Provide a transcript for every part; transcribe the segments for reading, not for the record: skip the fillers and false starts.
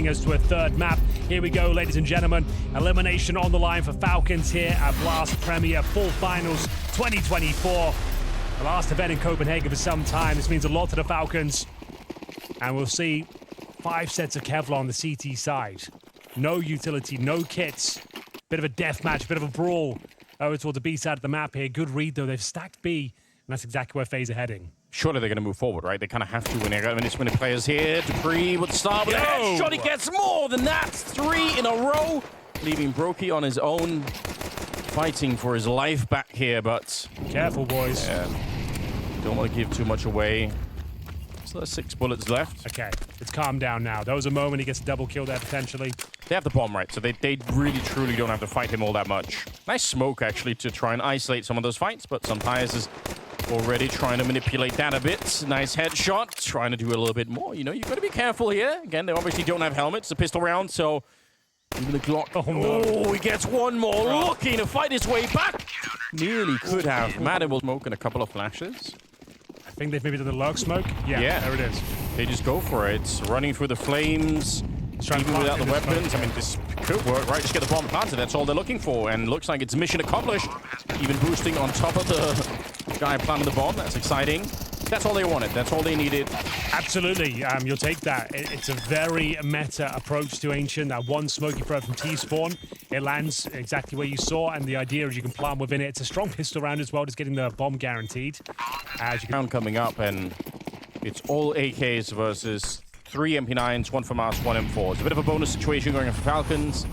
bring us to a third map. Here we go, ladies and gentlemen. Elimination on the line for Falcons here at Blast Premier Full Finals 2024. The last event in Copenhagen for some time. This means a lot to the Falcons. And we'll see 5 sets of Kevlar on the CT side. No utility, no kits. Bit of a death match, bit of a brawl over towards the B side of the map here. Good read, though. They've stacked B, and that's exactly where FAZE are heading. Surely they're going to move forward, right? They kind of have to when they've got this many players here. Dupree with the start with a headshot. He gets more than that. 3 in a row, leaving Brokey on his own, fighting for his life back here, but... Careful, boys. Yeah, don't want to give too much away. So there's 6 bullets left. Okay, it's calmed down now. There was a moment he gets a double kill there, potentially. They have the bomb, right? So they really, truly don't have to fight him all that much. Nice smoke, actually, to try and isolate some of those fights, but Sampayas is already trying to manipulate that a bit. Nice headshot, trying to do a little bit more. You know, you've got to be careful here. Again, they obviously don't have helmets, the pistol round, so even the Glock. Oh, no. He gets one more, looking to fight his way back. Nearly could have. Madden will smoke in a couple of flashes. I think they've maybe done the lurk smoke. Yeah, there it is. They just go for it. Running through the flames. Even without the weapons, I mean, this could work, right? Just get the bomb planted. That's all they're looking for. And looks like it's mission accomplished. Even boosting on top of the guy planting the bomb. That's exciting. That's all they wanted. That's all they needed. Absolutely. You'll take that. It's a very meta approach to Ancient. That one smoky throw from T-Spawn. It lands exactly where you saw, and the idea is you can plant within it. It's a strong pistol round as well, just getting the bomb guaranteed. As you can... Round coming up, and it's all AKs versus 3 MP9s, 1 FAMAS, 1 M4. It's a bit of a bonus situation going on for Falcons.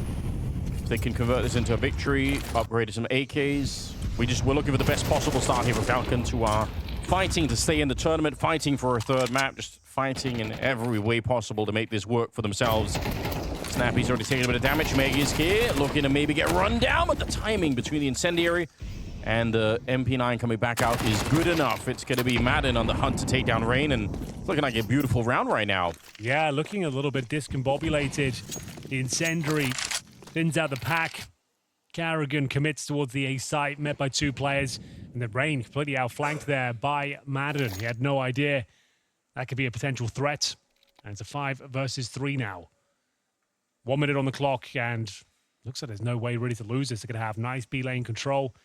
If they can convert this into a victory, upgrade to some AKs. We're looking for the best possible start here for Falcons, who are fighting to stay in the tournament, fighting for a third map, just fighting in every way possible to make this work for themselves. Snappy's already taking a bit of damage. Meg is here, looking to maybe get run down, but the timing between the incendiary and the MP9 coming back out is good enough. It's going to be Madden on the hunt to take down Rain, and it's looking like a beautiful round right now. Yeah, looking a little bit discombobulated. The incendiary thins out the pack. Carrigan commits towards the A site, met by 2 players, and the Rain completely outflanked there by Madden. He had no idea that could be a potential threat. And it's a 5 versus 3 now. 1 minute on the clock, and looks like there's no way really to lose this. They're going to have nice B lane control.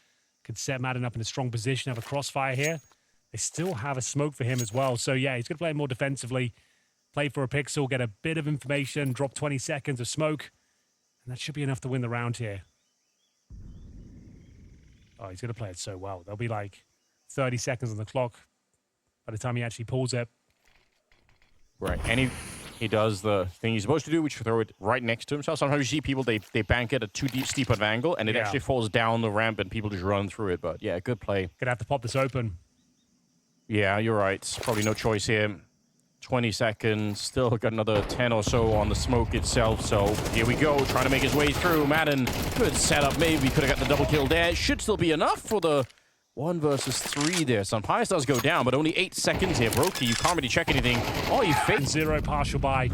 Could set Madden up in a strong position, have a crossfire here. They still have a smoke for him as well. So yeah, he's going to play more defensively, play for a pixel, get a bit of information, drop 20 seconds of smoke, and that should be enough to win the round here. Oh, he's going to play it so well. There'll be like 30 seconds on the clock by the time he actually pulls it. Right, and he does the thing he's supposed to do, which is throw it right next to himself. Sometimes you see people, they bank it at too steep of an angle, and it actually falls down the ramp, and people just run through it. But yeah, good play. Gonna have to pop this open. Yeah, you're right. Probably no choice here. 20 seconds. Still got another 10 or so on the smoke itself. So here we go, trying to make his way through. Madden, good setup. Maybe could have got the double kill there. Should still be enough for the 1 versus 3 there. Sampayas does go down, but only 8 seconds here. Brokey, you can't really check anything. Oh, you fit. 0 partial buy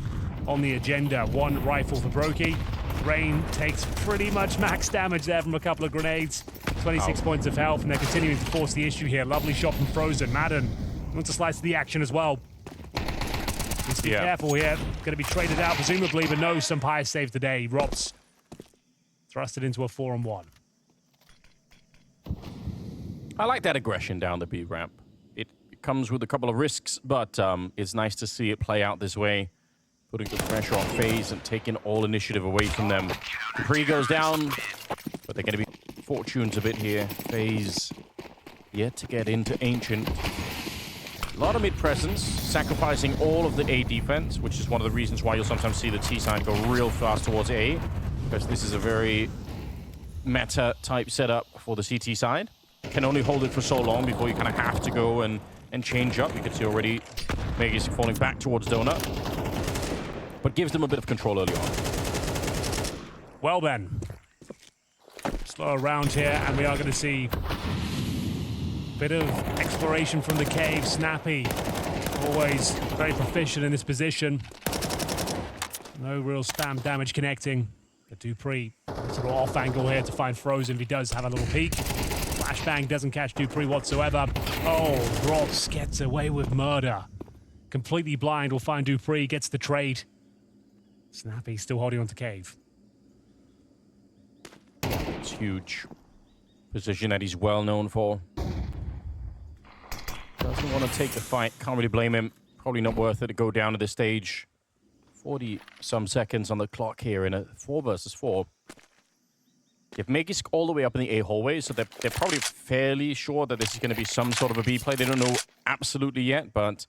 on the agenda. 1 rifle for Brokey. Rain takes pretty much max damage there from a couple of grenades. 26 points of health, and they're continuing to force the issue here. Lovely shot from Frozen. Madden wants to slice to the action as well. Needs to be careful here. Going to be traded out, presumably, but no, Sampayas saves the day. Rops thrusted into a 4-on-1. I like that aggression down the B ramp. It comes with a couple of risks, but it's nice to see it play out this way, putting the pressure on FAZE and taking all initiative away from them. Dupree goes down, but they're going to be fortunes a bit here. FAZE yet to get into Ancient. A lot of mid-presence, sacrificing all of the A defense, which is one of the reasons why you'll sometimes see the T side go real fast towards A, because this is a very meta-type setup for the CT side. Can only hold it for so long before you kind of have to go and change up. You can see already Megis falling back towards Donut, but gives them a bit of control early on. Well then, slow round here, and we are going to see a bit of exploration from the cave. Snappy, always very proficient in this position. No real spam damage connecting. But Dupree, sort of off angle here to find Frozen. He does have a little peek. Flashbang doesn't catch Dupree whatsoever. Oh, Rops gets away with murder. Completely blind will find Dupree, gets the trade. Snappy still holding on to Cave. It's huge. Position that he's well known for. Doesn't want to take the fight. Can't really blame him. Probably not worth it to go down to this stage. 40-some seconds on the clock here in a 4 versus 4. If Maggie's all the way up in the A hallway, so they're probably fairly sure that this is going to be some sort of a B play. They don't know absolutely yet, but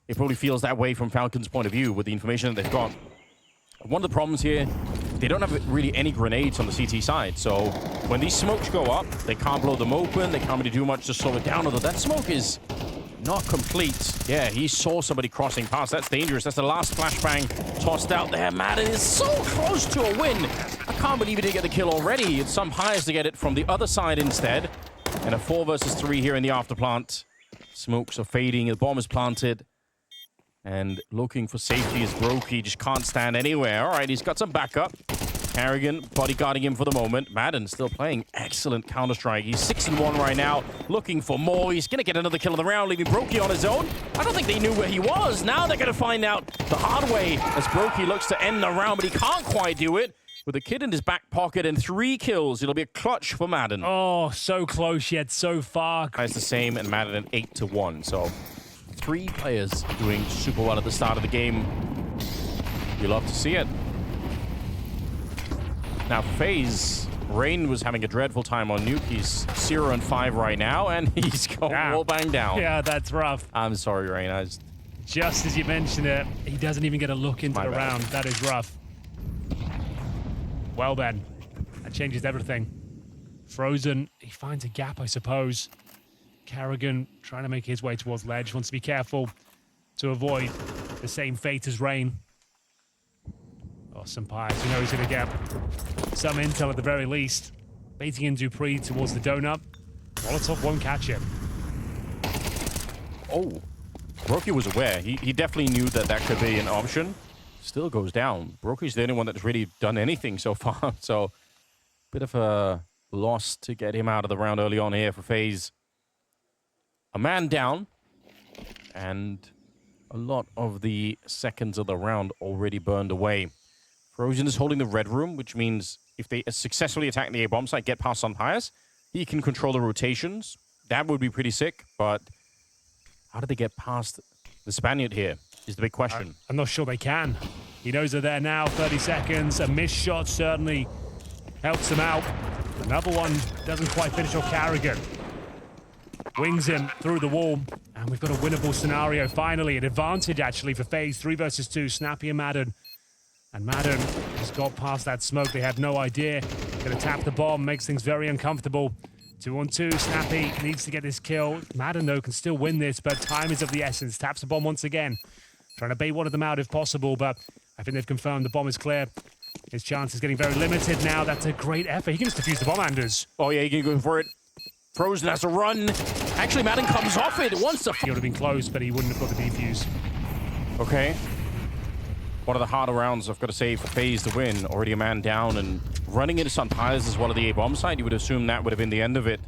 it probably feels that way from Falcons' point of view with the information that they've got. One of the problems here, they don't have really any grenades on the CT side, so when these smokes go up, they can't blow them open, they can't really do much to slow it down, although that smoke is not complete. Yeah, he saw somebody crossing past. That's dangerous. That's the last flashbang tossed out there. Madden is so close to a win. I can't believe he didn't get the kill already. It's some highs to get it from the other side instead. And a 4 versus 3 here in the afterplant. Smokes are fading. The bomb is planted. And looking for safety is Brokey. Just can't stand anywhere. All right, he's got some backup. Harrigan bodyguarding him for the moment. Madden still playing excellent Counter-Strike. He's 6-1 right now, looking for more. He's going to get another kill of the round, leaving Brokey on his own. I don't think they knew where he was. Now they're going to find out the hard way as Brokey looks to end the round, but he can't quite do it. With a kid in his back pocket and 3 kills, it'll be a clutch for Madden. Oh, so close yet so far. It's the same, and Madden at 8-1. So 3 players doing super well at the start of the game. You love to see it. Now, FaZe, Rain was having a dreadful time on Nuke. He's 0-5 right now, and he's going all bang down. Yeah, that's rough. I'm sorry, Rain. Just as you mentioned it, he doesn't even get a look into the round. That is rough. Well, then, that changes everything. Frozen, he finds a gap, I suppose. Carrigan trying to make his way towards ledge. Wants to be careful to avoid the same fate as Rain. Oh, Sampires, you know he's going to get some intel at the very least. Baiting in Dupree towards the donut. Molotov won't catch him. Oh, Brokey was aware. He definitely knew that that could be an option. Still goes down. Brokey's the only one that's really done anything so far. So, bit of a loss to get him out of the round early on here for FaZe. A man down. And a lot of the seconds of the round already burned away. Frozen is holding the red room, which means if they successfully attack the A-bomb site, get past Sunpires, he can control the rotations. That would be pretty sick, but how did they get past the Spaniard here is the big question. I'm not sure they can. He knows they're there now, 30 seconds. A missed shot certainly helps them out. Another one doesn't quite finish off Carrigan. Wings him through the wall, and we've got a winnable scenario finally. An advantage, actually, for FaZe. 3 versus 2, Snappy and Madden. And Madden has got past that smoke. They had no idea. Gonna tap the bomb, makes things very uncomfortable. 2-on-2, Snappy needs to get this kill. Madden, though, can still win this, but time is of the essence. Taps the bomb once again. Trying to bait one of them out if possible, but I think they've confirmed the bomb is clear. His chance is getting very limited now. That's a great effort. He can just defuse the bomb, Anders. Oh, yeah, he can go for it. Frozen has to run. Actually, Madden comes off it. Wants to... He would have been close, but he wouldn't have got the defuse. Okay. One of the harder rounds, I've got to say, for FaZe to win. Already a man down and running into Sunpires as well at the A-bomb side. You would assume that would have been the end of it.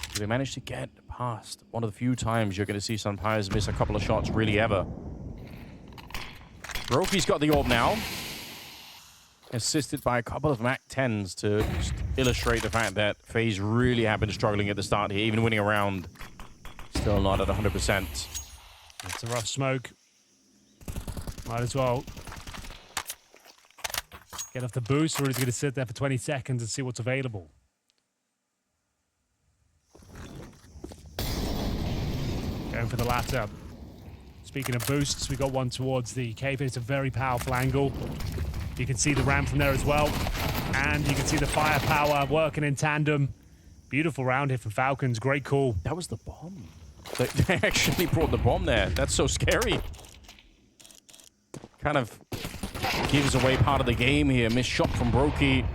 But they managed to get past. One of the few times you're going to see Sunpires miss a couple of shots really ever. Brokey's got the orb now. Assisted by a couple of MAC-10s to just illustrate the fact that FaZe really have been struggling at the start here. Even winning a round, still not at 100%. It's a rough smoke. Might as well get off the boost, or he's going to sit there for 20 seconds and see what's available. Going for the latter. Speaking of boosts, we got one towards the cave. It's a very powerful angle. You can see the ramp from there as well. And you can see the firepower working in tandem. Beautiful round here from Falcons. Great call. That was the bomb. They actually brought the bomb there. That's so scary. Kind of gives away part of the game here. Missed shot from Brokey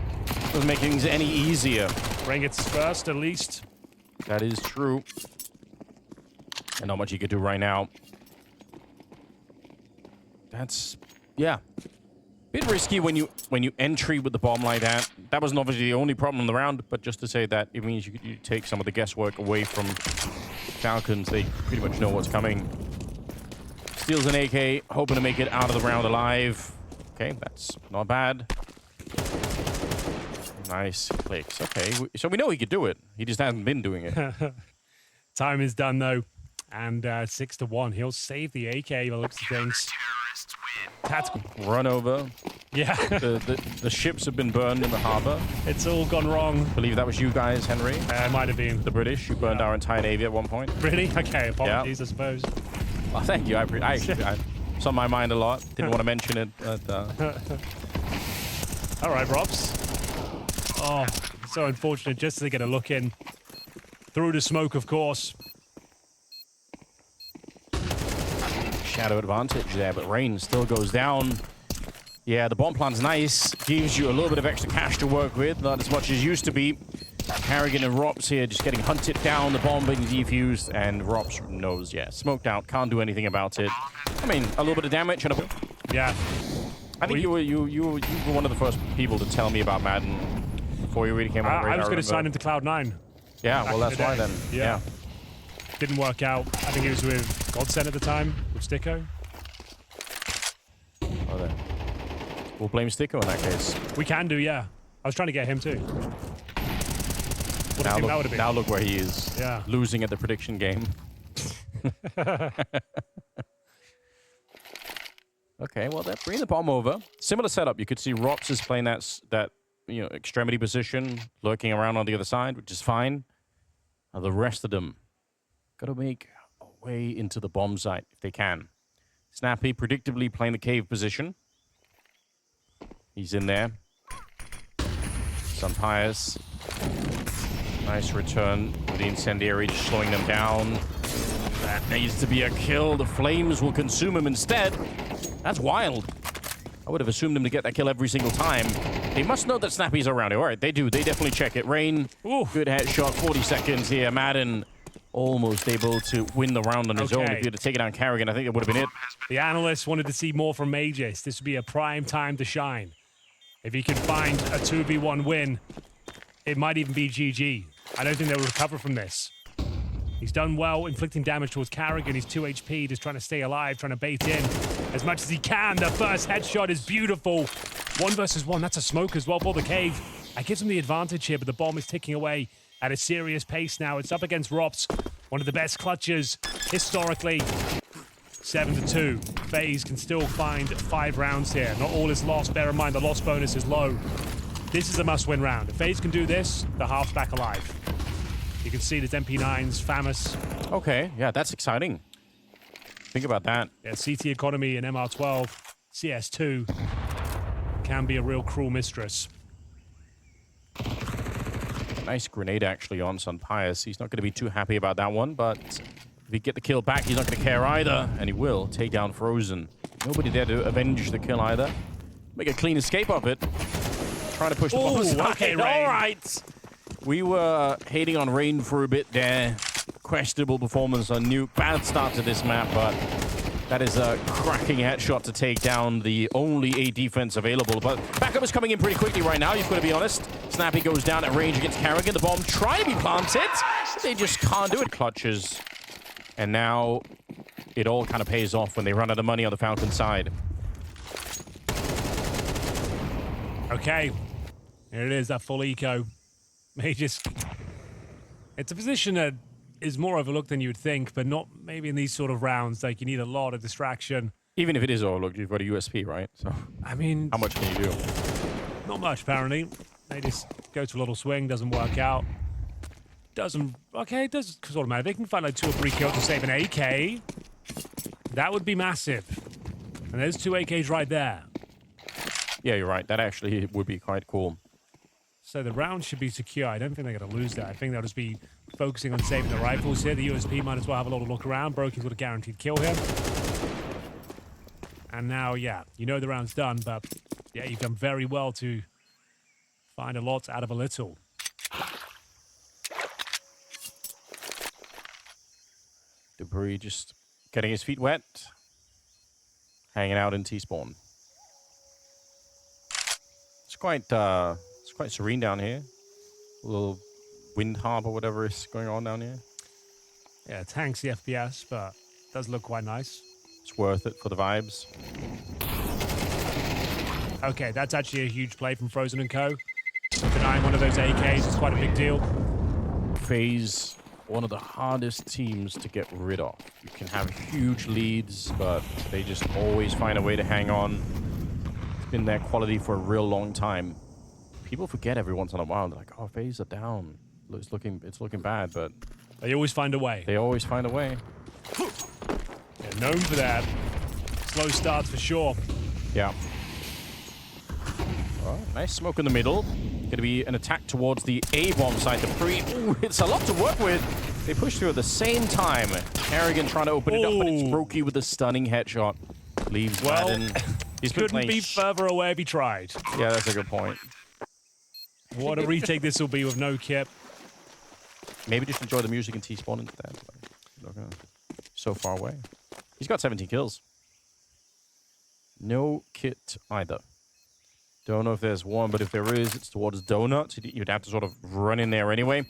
doesn't make things any easier. Bring it first, at least. That is true. And not much he could do right now. That's, yeah. Bit risky when you entry with the bomb like that. That wasn't obviously the only problem in the round, but just to say that it means you take some of the guesswork away from Falcons. They pretty much know what's coming. Steals an AK, hoping to make it out of the round alive. Okay, that's not bad. Nice clicks. Okay, so we know he could do it. He just hasn't been doing it. Time is done, though. And 6-1. He'll save the AK by the looks of things. Tactical. Run over. Yeah. the ships have been burned in the harbor. It's all gone wrong. I believe that was you guys, Henry. It might have been. The British. You burned our entire navy at one point. Really? Okay, apologies, I suppose. Well, thank you. It's on my mind a lot. Didn't want to mention it, but... All right, Robs. Oh, so unfortunate just to get a look in. Through the smoke, of course. Shadow advantage there, but Rain still goes down. Yeah, the bomb plan's nice. Gives you a little bit of extra cash to work with. Not as much as used to be. Harrigan and Rops here just getting hunted down. The bomb being defused, and Rops knows, yeah, smoked out. Can't do anything about it. I mean, a little bit of damage. And Yeah. I think you were one of the first people to tell me about Madden before you really came on. I was going to sign him to Cloud9. Yeah, well, that's why then. Yeah. Didn't work out. I think he was with Godsend at the time, with Sticko. Oh, then. We'll blame Sticko in that case. We can do, yeah. I was trying to get him too. Now look where he is. Yeah. Losing at the prediction game. Okay, well, they're bringing the bomb over. Similar setup. You could see Rops is playing that extremity position, lurking around on the other side, which is fine. Now the rest of them got to make a way into the bomb site if they can. Snappy predictably playing the cave position. He's in there. Sunpius. Nice return with the incendiary, just slowing them down. That needs to be a kill. The flames will consume him instead. That's wild. I would have assumed him to get that kill every single time. They must know that Snappy's around here. All right, they do. They definitely check it. Rain, good headshot. 40 seconds here. Madden almost able to win the round on his own. If he had taken down Carrigan, I think it would have been it. The analysts wanted to see more from Magus. This would be a prime time to shine. If he could find a 2v1 win, it might even be GG. I don't think they'll recover from this. He's done well, inflicting damage towards Carrigan. He's 2 HP, just trying to stay alive, trying to bait in as much as he can. The first headshot is beautiful. 1 versus 1, that's a smoke as well for the cave. That gives him the advantage here, but the bomb is ticking away at a serious pace now. It's up against Rops, one of the best clutches historically. 7-2. FaZe can still find 5 rounds here. Not all is lost. Bear in mind, the loss bonus is low. This is a must-win round. If FaZe can do this, the half's back alive. You can see this MP9's famous. Okay, yeah, that's exciting. Think about that. Yeah, CT economy in MR12, CS2 can be a real cruel mistress. Nice grenade actually on Sunpius. He's not going to be too happy about that one, but if he get the kill back, he's not going to care either, and he will take down Frozen. Nobody there to avenge the kill either. Make a clean escape of it. Trying to push the bomb aside. Okay, all right. We were hating on Rain for a bit there. Questionable performance on Nuke. Bad start to this map, but that is a cracking headshot to take down the only A defense available. But backup is coming in pretty quickly right now, you've got to be honest. Snappy goes down at range against Carrigan. The bomb trying to be planted. They just can't do it. Clutches. And now it all kind of pays off when they run out of money on the Falcon side. Okay. Here it is, that full eco. It's a position that is more overlooked than you would think, but not maybe in these sort of rounds. Like, you need a lot of distraction. Even if it is overlooked, you've got a USP, right? So, I mean, how much can you do? Not much, apparently. They just go to a little swing, doesn't work out. Okay, it does sort of matter. They can find like 2 or 3 kills to save an AK. That would be massive. And there's 2 AKs right there. Yeah, you're right. That actually would be quite cool. So the round should be secure. I don't think they're going to lose that. I think they'll just be focusing on saving the rifles here. The USP might as well have a little look around. Broken's got a guaranteed kill here. And now, yeah, you know the round's done, but yeah, you've done very well to find a lot out of a little. Debris just getting his feet wet. Hanging out in T-spawn. It's quite serene down here. A little wind harp or whatever is going on down here. Yeah, it tanks the FPS, but it does look quite nice. It's worth it for the vibes. Okay, that's actually a huge play from Frozen and Co. Denying one of those AKs is quite a big deal. FaZe, one of the hardest teams to get rid of. You can have huge leads, but they just always find a way to hang on. It's been their quality for a real long time. People forget every once in a while. They're like, oh, FaZe are down. It's looking bad, but They always find a way. they always find a way. They're known for that. Slow starts for sure. Yeah. Well, nice smoke in the middle. Going to be an attack towards the A-bomb side. The pre... Ooh, it's a lot to work with. They push through at the same time. Kerrigan trying to open it up, but it's Brokey with a stunning headshot. Leaves Madden. He's Couldn't be further away if he tried. Yeah, that's a good point. What a retake this will be with no kit. Maybe just enjoy the music and T-spawn instead. Like, so far away. He's got 17 kills. No kit either. Don't know if there's one, but if there is, it's towards Donuts. You'd have to sort of run in there anyway.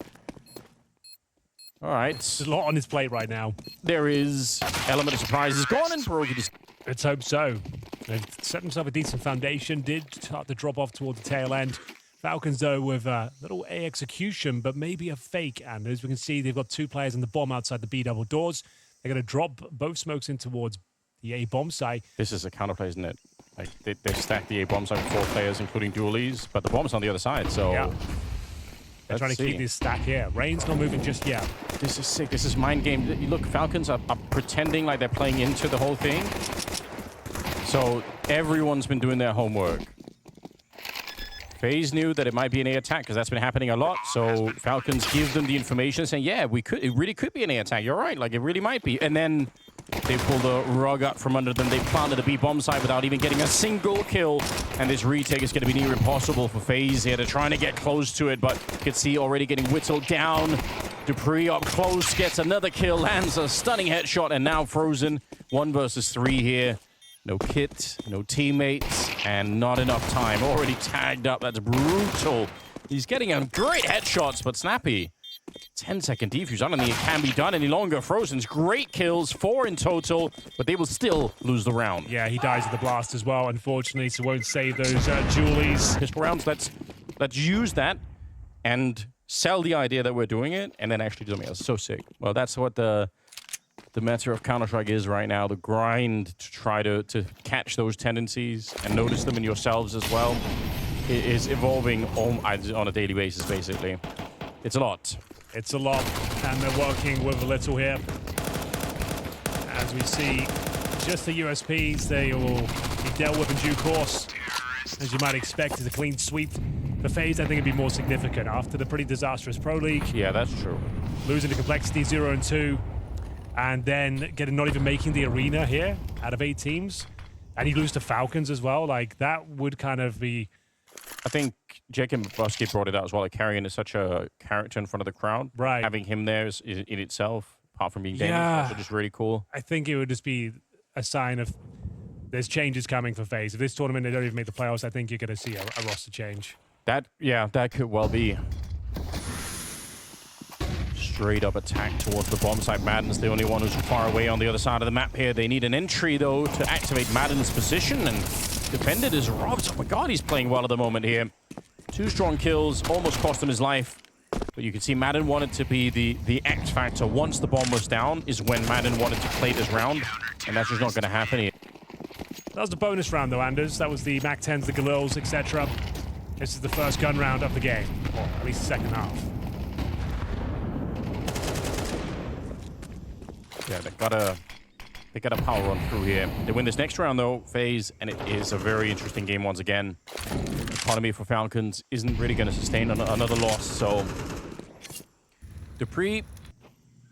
All right. There's a lot on his plate right now. There is element of surprise is gone, and Brokey just... Let's hope so. They've set themselves a decent foundation. Did start to drop off towards the tail end. Falcons, though, with a little A execution, but maybe a fake. And as we can see, they've got two players in the bomb outside the B double doors. They're going to drop both smokes in towards the A bomb site. This is a counterplay, isn't it? Like they've stacked the A bomb site with 4 players, including dualies, but the bomb's on the other side, so... Yeah. They're trying to keep this stack here. Rain's not moving just yet. This is sick. This is mind game. Look, Falcons are pretending like they're playing into the whole thing. So everyone's been doing their homework. FaZe knew that it might be an A attack because that's been happening a lot. So Falcons give them the information saying, yeah, it really could be an A attack. You're right. Like, it really might be. And then they pull the rug out from under them. They planted a B bomb site without even getting a single kill. And this retake is going to be near impossible for FaZe here. They're trying to get close to it, but you can see already getting whittled down. Dupree up close, gets another kill, lands a stunning headshot, and now Frozen. 1 versus 3 here. No kit, no teammates, and not enough time. Already tagged up. That's brutal. He's getting great headshots, but Snappy. 10-second defuse. I don't think it can be done any longer. Frozen's great kills, 4 in total, but they will still lose the round. Yeah, he dies at the blast as well, unfortunately, so won't save those Julies. Pistol rounds, let's use that and sell the idea that we're doing it, and then actually do it. That's so sick. Well, that's what the meta of Counter-Strike is right now, the grind to try to catch those tendencies and notice them in yourselves as well. It is evolving on a daily basis, basically. It's a lot. It's a lot, and they're working with a little here. As we see, just the USPs, they will be dealt with in due course. As you might expect, it's a clean sweep. The FaZe, I think, would be more significant after the pretty disastrous Pro League. Yeah, that's true. Losing the complexity 0 and 2. And then not even making the arena here out of 8 teams. And you lose to Falcons as well. Like, that would kind of be... I think Jacob Busky brought it out as well. Like, Carrion is such a character in front of the crowd. Right. Having him there is in itself, apart from being dangerous, Yeah. also just really cool. I think it would just be a sign of there's changes coming for FaZe. If this tournament, they don't even make the playoffs, I think you're going to see a roster change. That could well be. Straight up attack towards the bomb site. Madden's the only one who's far away on the other side of the map here. They need an entry, though, to activate Madden's position, and defended is robbed. Oh my god, he's playing well at the moment here. 2 strong kills, almost cost him his life. But you can see Madden wanted to be the X factor. Once the bomb was down is when Madden wanted to play this round, and that's just not going to happen here. That was the bonus round, though, Anders. That was the MAC-10s, the Galils, etc. This is the first gun round of the game, or at least the second half. Yeah, they got a power run through here. They win this next round, though, FaZe, and it is a very interesting game once again. Economy for Falcons isn't really going to sustain another loss, so... Dupree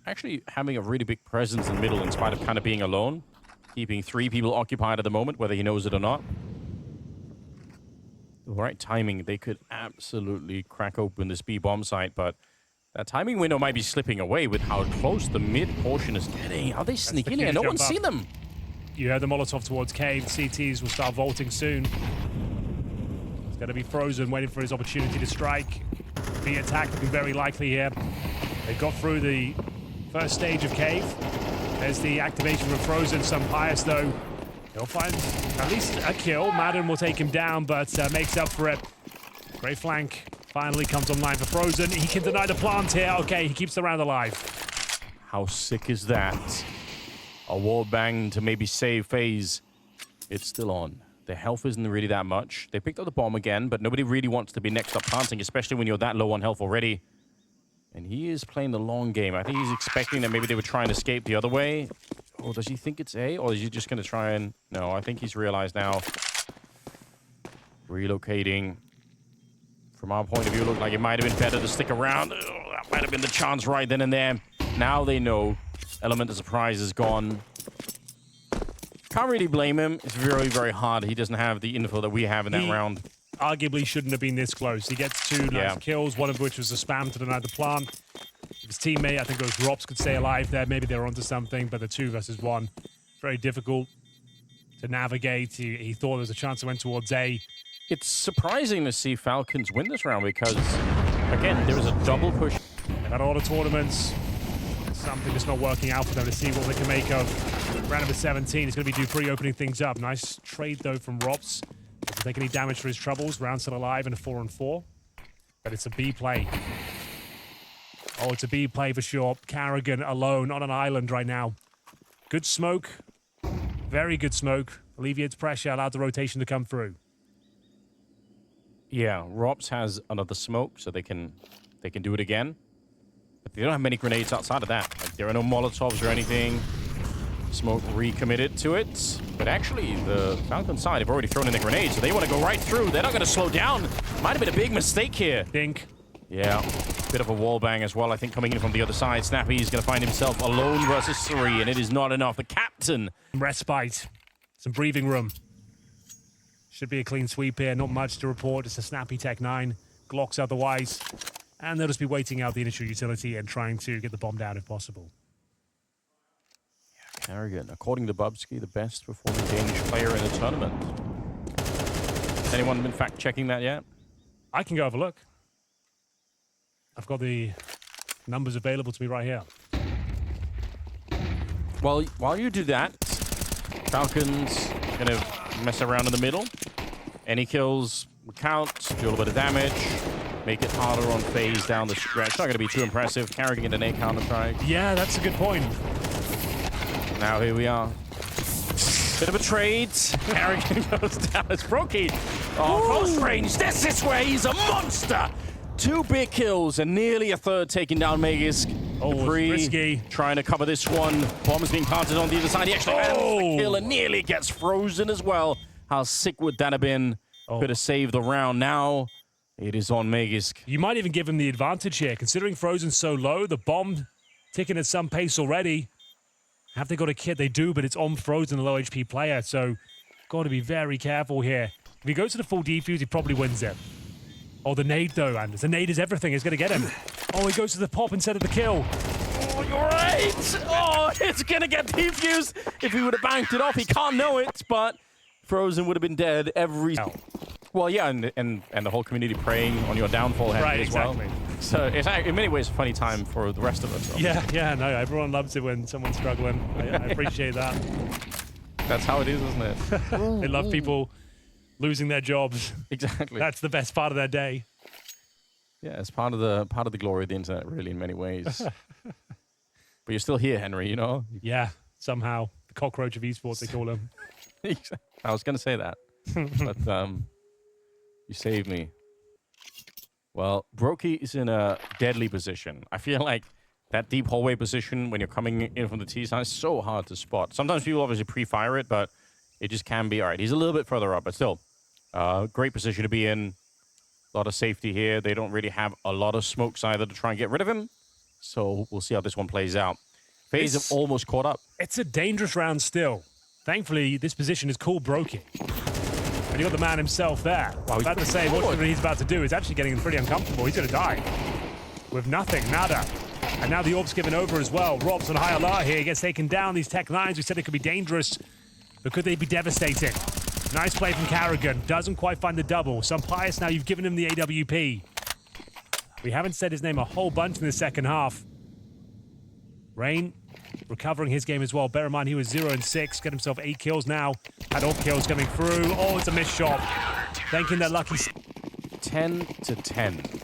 actually having a really big presence in the middle in spite of kind of being alone. Keeping 3 people occupied at the moment, whether he knows it or not. The right timing, they could absolutely crack open this B-bomb site, but... That timing window might be slipping away with how close the mid portion is getting. Are they sneaking in? No one's seen them. You heard the Molotov towards Cave. CTs will start vaulting soon. It's going to be Frozen waiting for his opportunity to strike. The attack looking very likely here. They got through the first stage of Cave. There's the activation from Frozen. Some Pious, though, He'll find at least a kill. Madden will take him down, but makes up for it. Great flank finally comes online for Frozen. He can deny the plant here. Okay, he keeps the round alive. How sick is that? A wall bang to maybe save FaZe. It's still on. The health isn't really that much. They picked up the bomb again, but nobody really wants to be next up planting, especially when you're that low on health already. And he is playing the long game. I think he's expecting that maybe they would try and escape the other way. Or does he think it's A? Or is he just going to try and... No, I think he's realized now. Relocating. From our point of view, it looked like it might have been better to stick around. Oh, that might have been the chance right then and there. Now they know. Element of surprise is gone. Can't really blame him. It's very, very hard. He doesn't have the info that we have in that round. Arguably shouldn't have been this close. He gets two nice kills, one of which was a spam to deny the plant. His teammate, I think it was Rops, could stay alive there. Maybe they were onto something, but the 2 versus 1, very difficult to navigate. He thought there was a chance it went towards A. It's surprising to see Falcons win this round because, again, there was a double push. They've had all the tournaments. Something that's not working out for them to see what they can make of. Round number 17 is going to be Dupree opening things up. Nice trade, though, from Rops. Doesn't take any damage for his troubles. Round still alive in a 4-on-4. But it's a B play. Oh, it's a B play for sure. Carrigan alone on an island right now. Good smoke. Very good smoke. Alleviates pressure, allowed the rotation to come through. Yeah, Rops has another smoke, so they can do it again. But they don't have many grenades outside of that. Like, there are no Molotovs or anything. Smoke recommitted to it. But actually, the Falcon side have already thrown in the grenades, so they want to go right through. They're not going to slow down. Might have been a big mistake here. Think. Yeah, bit of a wall bang as well, I think, coming in from the other side. Snappy is going to find himself alone versus 3, and it is not enough. The captain. Respite. Some breathing room. Should be a clean sweep here. Not much to report. It's a snappy Tech 9. Glocks otherwise. And they'll just be waiting out the initial utility and trying to get the bomb down if possible. Yeah, Carrigan, according to Bubsky, the best performing Danish player in the tournament. Has anyone been fact-checking that yet? I can go have a look. I've got the numbers available to me right here. Well, while you do that, Falcons going to mess around in the middle. Any kills will count, do a little bit of damage, make it harder on FaZe down the stretch. Not going to be too impressive. Carrying in an A counter-strike. Yeah, that's a good point. Now here we are. Bit of a trade. Carrigan goes down. It's Brokey. Oh, close range. This way. He's a monster. 2 big kills and nearly a third taking down Magisk. Oh, risky. Trying to cover this one. Bomb is being planted on the other side. He actually has the kill and nearly gets frozen as well. How sick would that have been? Could have saved the round. Now it is on Magisk. You might even give him the advantage here. Considering Frozen's so low, the bomb ticking at some pace already. Have they got a kit? They do, but it's on Frozen, a low HP player. So got to be very careful here. If he goes to the full defuse, he probably wins it. Oh, the nade, though, Anders. The nade is everything. It's going to get him. Oh, he goes to the pop instead of the kill. Oh, you're right. Oh, it's going to get defused. If he would have banked it off, he can't know it, but Frozen would have been dead every... Well, yeah, and the whole community preying on your downfall as exactly. well. So it's in many ways a funny time for the rest of us. So. Yeah, no, everyone loves it when someone's struggling. I appreciate that. That's how it is, isn't it? They love people losing their jobs. Exactly. That's the best part of their day. Yeah, it's part of the glory of the internet, really, in many ways. But you're still here, Henry, you know? Yeah, somehow. The cockroach of esports, they call him. I was going to say that. But you saved me. Well, Brokey is in a deadly position. I feel like that deep hallway position when you're coming in from the T side is so hard to spot. Sometimes people obviously pre-fire it, but it just can be. All right, he's a little bit further up, but still. Great position to be in. A lot of safety here. They don't really have a lot of smokes either to try and get rid of him. So we'll see how this one plays out. FaZe have almost caught up. It's a dangerous round still. Thankfully, this position is called Brokey. And you got the man himself there. Wow, I was about to say, what he's about to do is actually getting pretty uncomfortable. He's going to die. With nothing, nada. And now the orb's given over as well. Rob's on high alert here. He gets taken down. These Tech 9s, we said it could be dangerous. But could they be devastating? Nice play from Carrigan. Doesn't quite find the double. Some Pius now, you've given him the AWP. We haven't said his name a whole bunch in the second half. Rain recovering his game as well. Bear in mind, he was 0-6, got himself 8 kills now. Had all kills coming through. Oh, it's a missed shot. Thanking that lucky... 10-10.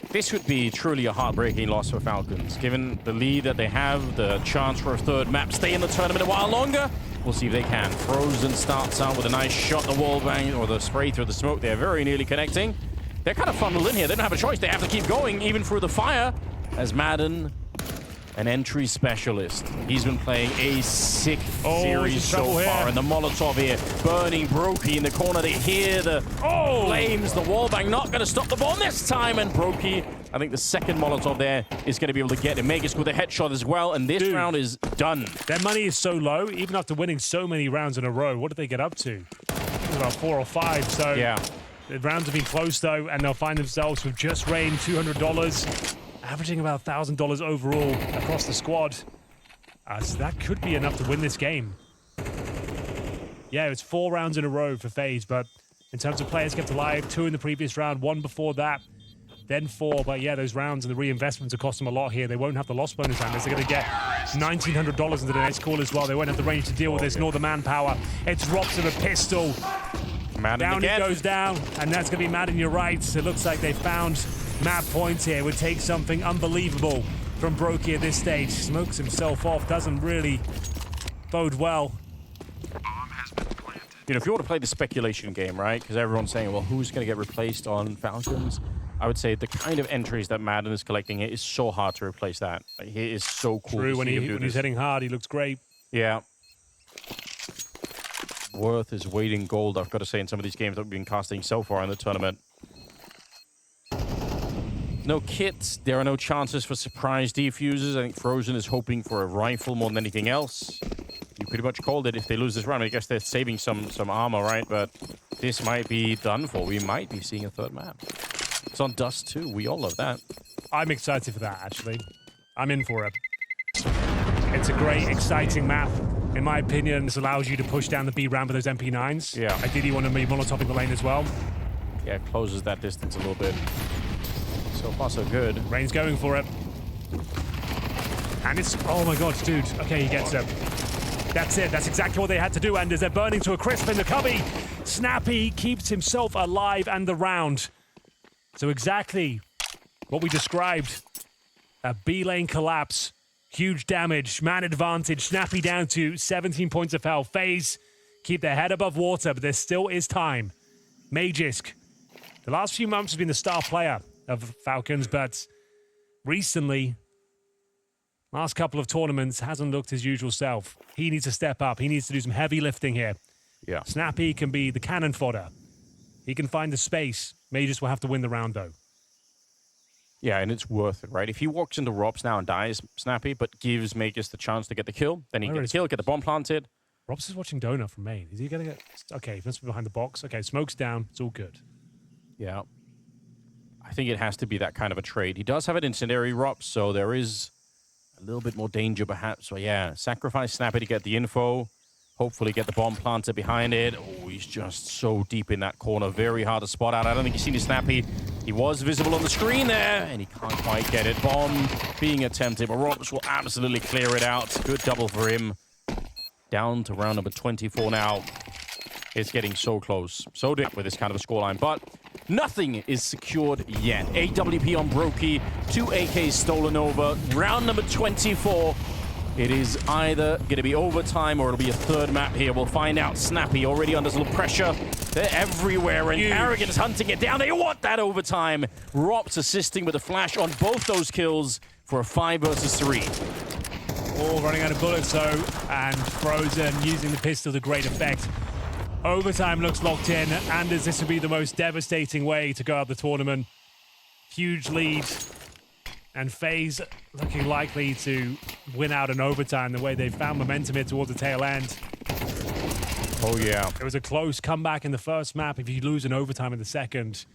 This would be truly a heartbreaking loss for Falcons. Given the lead that they have, the chance for a third map, stay in the tournament a while longer. We'll see if they can. Frozen starts out with a nice shot, the wall bang, or the spray through the smoke. They're very nearly connecting. They're kind of funneled in here. They don't have a choice. They have to keep going, even through the fire, as Madden, an entry specialist. He's been playing a sick series so far. And the Molotov here, burning Brokey in the corner. They hear the flames, the wallbang not going to stop the bomb this time. And Brokey, I think the second Molotov there is going to be able to get him. Magus with a headshot as well. And this round is done. Their money is so low, even after winning so many rounds in a row. What did they get up to? About 4 or 5. So yeah, the rounds have been close though, and they'll find themselves with just Rain, $200. Averaging about $1,000 overall across the squad. So that could be enough to win this game. Yeah, it's 4 rounds in a row for FaZe, but in terms of players kept alive, 2 in the previous round, 1 before that, then 4. But yeah, those rounds and the reinvestments will cost them a lot here. They won't have the loss bonus on this. They're going to get $1,900 into the next call as well. They won't have the range to deal with this, nor the manpower. It's drops of a pistol. Madden down again. It goes down, and that's going to be Madden, you're right. It looks like they found map points here. Would take something unbelievable from Brokey at this stage. Smokes himself off, doesn't really bode well. You know, if you want to play the speculation game, right? Because everyone's saying, well, who's going to get replaced on Falcons? I would say the kind of entries that Madden is collecting, it is so hard to replace that. He is so cool. True, when he's hitting hard, he looks great. Yeah. Worth his weight in gold, I've got to say, in some of these games that we've been casting so far in the tournament. No kits. There are no chances for surprise defusers. I think Frozen is hoping for a rifle more than anything else. You pretty much called it. If they lose this round, I guess they're saving some armor, right? But this might be done for. We might be seeing a third map. It's on Dust too. We all love that. I'm excited for that, actually. I'm in for it. It's a great, exciting map. In my opinion, this allows you to push down the B ramp with those MP9s. Yeah. Ideally, you want to be Molotoving the lane as well. Yeah, it closes that distance a little bit. So far, so good. Rain's going for it. And it's... Oh, my God, dude. Okay, he gets it. That's it. That's exactly what they had to do, Anders. They're burning to a crisp in the cubby. Snappy keeps himself alive and the round. So exactly what we described. A B-lane collapse. Huge damage. Man advantage. Snappy down to 17 points of health. FaZe keep their head above water, but there still is time. Magisk. The last few months has been the star player of Falcons, but recently, last couple of tournaments, hasn't looked his usual self. He needs to step up. He needs to do some heavy lifting here. Yeah. Snappy can be the cannon fodder. He can find the space. Magisk will have to win the round, though. Yeah, and it's worth it, right? If he walks into Robs now and dies, Snappy, but gives Magus the chance to get the kill, then he can get the kill, get the bomb planted. Robs is watching Donut from main. Is he going to get... Okay, he must be behind the box. Okay, smoke's down. It's all good. Yeah. I think it has to be that kind of a trade. He does have an incendiary Robs, so there is a little bit more danger, perhaps. So, yeah, sacrifice Snappy to get the info. Hopefully get the bomb planted behind it. Oh, he's just so deep in that corner. Very hard to spot out. I don't think you've seen his Snappy. He was visible on the screen there, and he can't quite get it. Bomb being attempted, but Robs will absolutely clear it out. Good double for him. Down to round number 24 now. It's getting so close. So deep with this kind of a scoreline, but nothing is secured yet. AWP on Brokey. 2 AKs stolen over. Round number 24. It is either going to be overtime or it'll be a third map here. We'll find out. Snappy already under some pressure. They're everywhere, and Arrogant is hunting it down. They want that overtime. Rops assisting with a flash on both those kills for a 5 versus 3. Oh, running out of bullets, though, and Frozen using the pistol to great effect. Overtime looks locked in. Anders, this would be the most devastating way to go out the tournament. Huge lead. And FaZe looking likely to win out in overtime the way they found momentum here towards the tail end. Oh, yeah. It was a close comeback in the first map. If you lose in overtime in the second,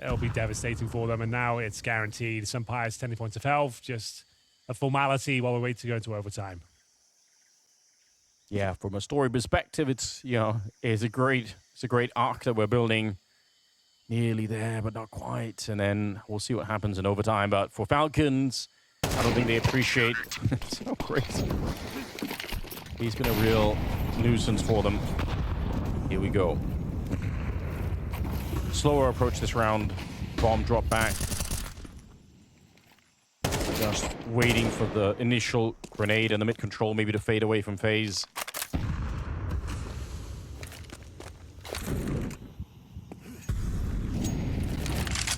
it'll be devastating for them. And now it's guaranteed. Sumpires 10 points of health. Just a formality while we wait to go into overtime. Yeah, from a story perspective, it's, you know, it's a great arc that we're building. Nearly there, but not quite. And then we'll see what happens in overtime. But for Falcons, I don't think they appreciate. It's so crazy. He's been a real nuisance for them. Here we go. Slower approach this round. Bomb drop back. Just waiting for the initial grenade and the mid control maybe to fade away from FaZe.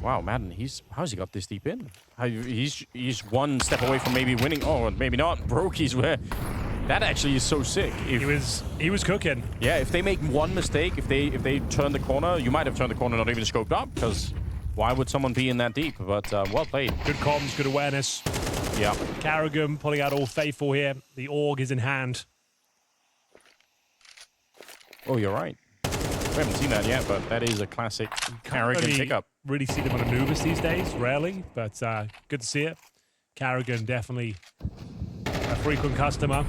Wow, Madden, how's he got this deep in? He's one step away from maybe winning. Oh, maybe not. Brokey's where. That actually is so sick. He was cooking. Yeah, if they make one mistake, if they turn the corner, you might have turned the corner, not even scoped up, because why would someone be in that deep? But well played. Good comms, good awareness. Yeah. Carrigan pulling out all faithful here. The AUG is in hand. Oh, you're right. We haven't seen that yet, but that is a classic Carrigan pickup. Really see them on Anubis these days, rarely, but good to see it. Carrigan definitely a frequent customer.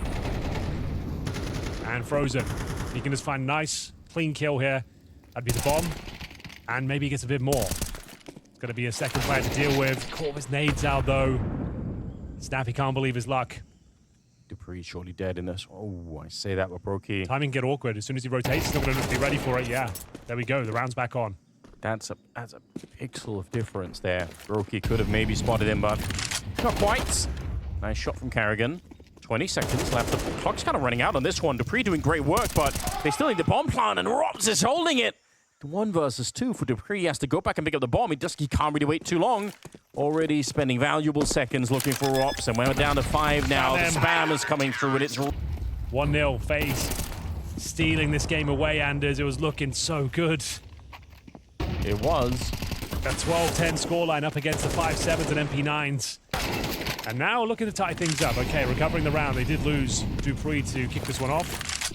And Frozen. He can just find a nice, clean kill here. That'd be the bomb. And maybe he gets a bit more. It's going to be a second player to deal with. Caught his nades out, though. Snappy can't believe his luck. dupree's surely dead in this. Oh, I say that with Brokey. Timing get awkward. As soon as he rotates, he's not going to be ready for it. Yeah, there we go. The round's back on. That's a pixel of difference there. Brokey could have maybe spotted him, but not quite. Nice shot from Carrigan. 20 seconds left. The clock's kind of running out on this one. dupree doing great work, but they still need the bomb plant, and Robs is holding it. 1 versus 2 for dupreeh. He has to go back and pick up the bomb. He can't really wait too long. Already spending valuable seconds looking for Robs, and we're down to 5 now. The spam is coming through, and it's 1-0. FaZe stealing this game away, Anders. It was looking so good. It was. A 12-10 scoreline up against the 5-7s and MP9s. And now looking to tie things up. Okay, recovering the round. They did lose dupreeh to kick this one off.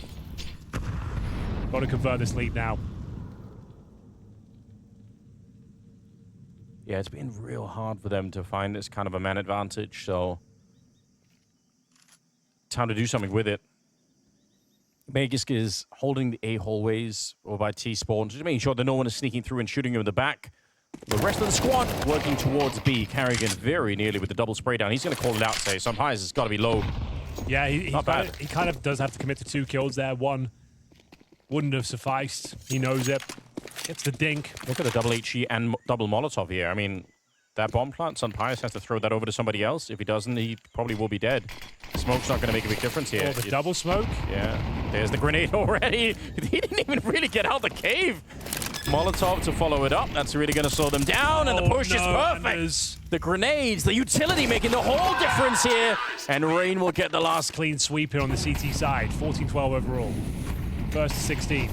Got to convert this lead now. Yeah, it's been real hard for them to find this kind of a man advantage, so time to do something with it. Magisk is holding the A hallways over by T-spawn, just making sure that no one is sneaking through and shooting him in the back. The rest of the squad working towards B. Carrigan very nearly with the double spray down. He's going to call it out, say. Some highs has got to be low. Yeah, he kind of does have to commit to 2 kills there. 1 wouldn't have sufficed. He knows it. Gets the dink. Look at the double HE and double Molotov here. I mean, that bomb plant, Sunpius has to throw that over to somebody else. If he doesn't, he probably will be dead. Smoke's not going to make a big difference here. Oh, the double smoke? Yeah. There's the grenade already. He didn't even really get out the cave. Molotov to follow it up. That's really going to slow them down, and the push is perfect. Anders. The grenades, the utility making the whole difference here. And Rain will get the last Clean sweep here on the CT side. 14-12 overall. First to 16.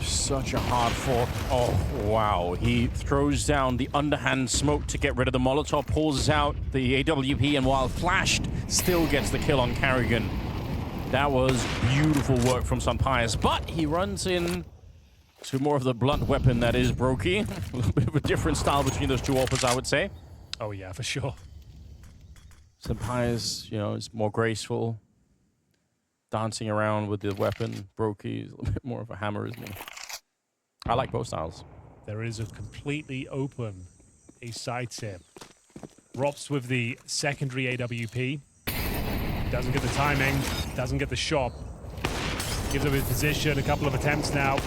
Such a hard fought. Oh, wow. He throws down the underhand smoke to get rid of the Molotov, pulls out the AWP, and while flashed, still gets the kill on Carrigan. That was beautiful work from Sunpius, but he runs in to more of the blunt weapon that is Brokey. A little bit of a different style between those two AWPers, I would say. Oh, yeah, for sure. Sunpius, you know, is more graceful, dancing around with the weapon. Brokey is a little bit more of a hammer, isn't he? I like both styles. There is a completely open A side tip. Robs with the secondary AWP. Doesn't get the timing, doesn't get the shot. Gives him his position, a couple of attempts now.